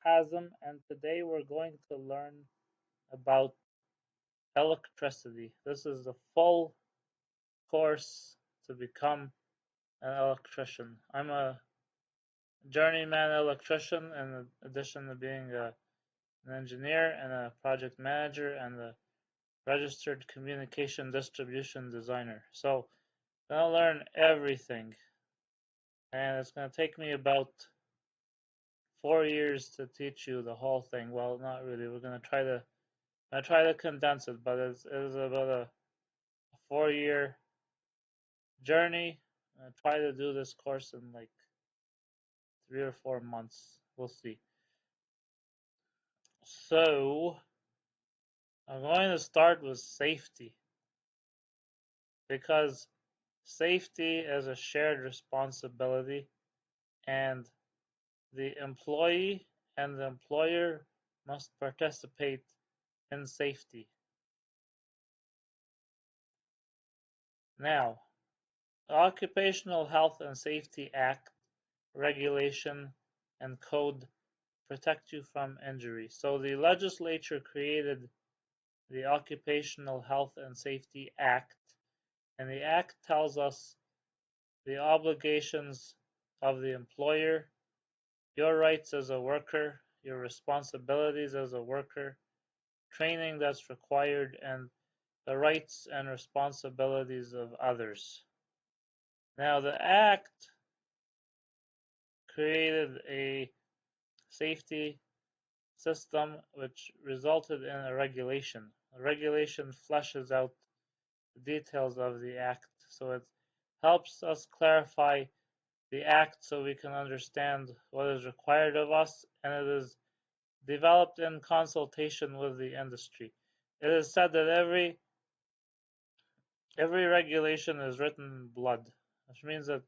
Hazm, and today we're going to learn about electricity. This is the full course to become an electrician. I'm a journeyman electrician in addition to being an engineer and a project manager and a registered communication distribution designer. So I'm gonna learn everything, and it's gonna take me about 4 years to teach you the whole thing. Well, not really. I try to condense it, but it is about a 4 year journey. I try to do this course in like 3 or 4 months. We'll see. So I'm going to start with safety because safety is a shared responsibility, and the employee and the employer must participate in safety. Now, the Occupational Health and Safety Act, regulation, and code protect you from injury. So the legislature created the Occupational Health and Safety Act, and the act tells us the obligations of the employer, your rights as a worker, your responsibilities as a worker, training that's required, and the rights and responsibilities of others. Now, the act created a safety system which resulted in a regulation. A regulation fleshes out the details of the act, so it helps us clarify the act so we can understand what is required of us, and it is developed in consultation with the industry. It is said that every regulation is written in blood, which means that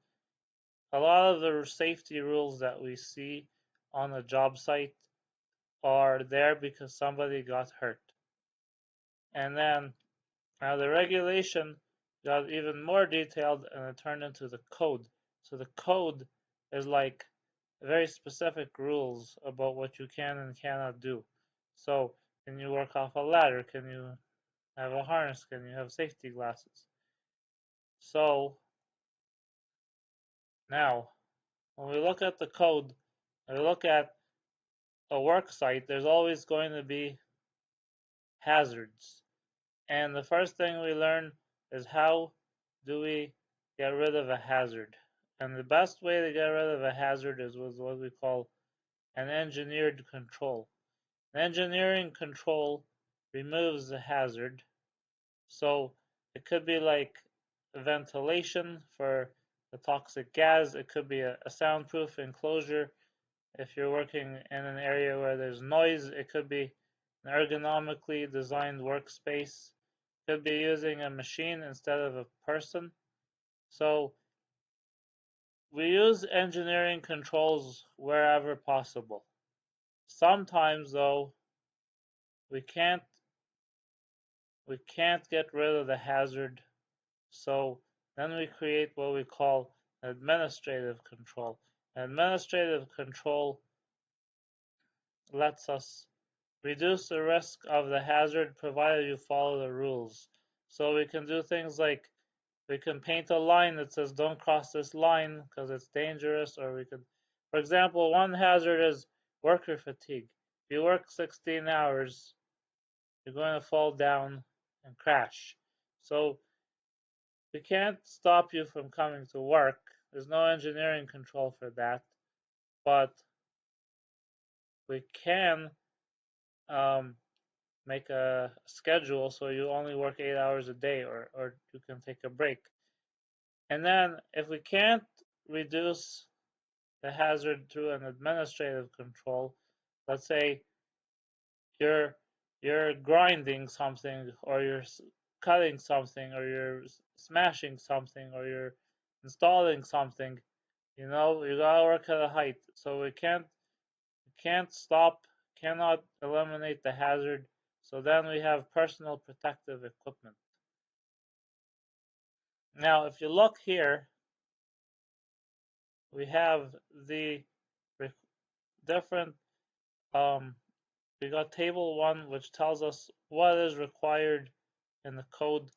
a lot of the safety rules that we see on a job site are there because somebody got hurt. And then now the regulation got even more detailed and it turned into the code. So the code is like very specific rules about what you can and cannot do. So can you work off a ladder? Can you have a harness? Can you have safety glasses? So now when we look at the code, when we look at a work site, there's always going to be hazards. And the first thing we learn is how do we get rid of a hazard. And the best way to get rid of a hazard is with what we call an engineered control. An engineering control removes the hazard. So it could be like ventilation for the toxic gas. It could be a soundproof enclosure. If you're working in an area where there's noise, it could be an ergonomically designed workspace. Could be using a machine instead of a person. So we use engineering controls wherever possible. Sometimes though, we can't get rid of the hazard, so then we create what we call administrative control. Administrative control lets us reduce the risk of the hazard provided you follow the rules. So we can do things like we can paint a line that says don't cross this line because it's dangerous, or we could, for example, one hazard is worker fatigue. If you work 16 hours, you're going to fall down and crash. So we can't stop you from coming to work. There's no engineering control for that, but we can um, make a schedule so you only work 8 hours a day, or you can take a break. And then if we can't reduce the hazard through an administrative control, let's say you're grinding something, or you're cutting something, or you're smashing something, or you're installing something, you gotta work at a height. So we can't stop, cannot eliminate the hazard. So then we have personal protective equipment. Now, if you look here, we have the different we got table 1, which tells us what is required in the code.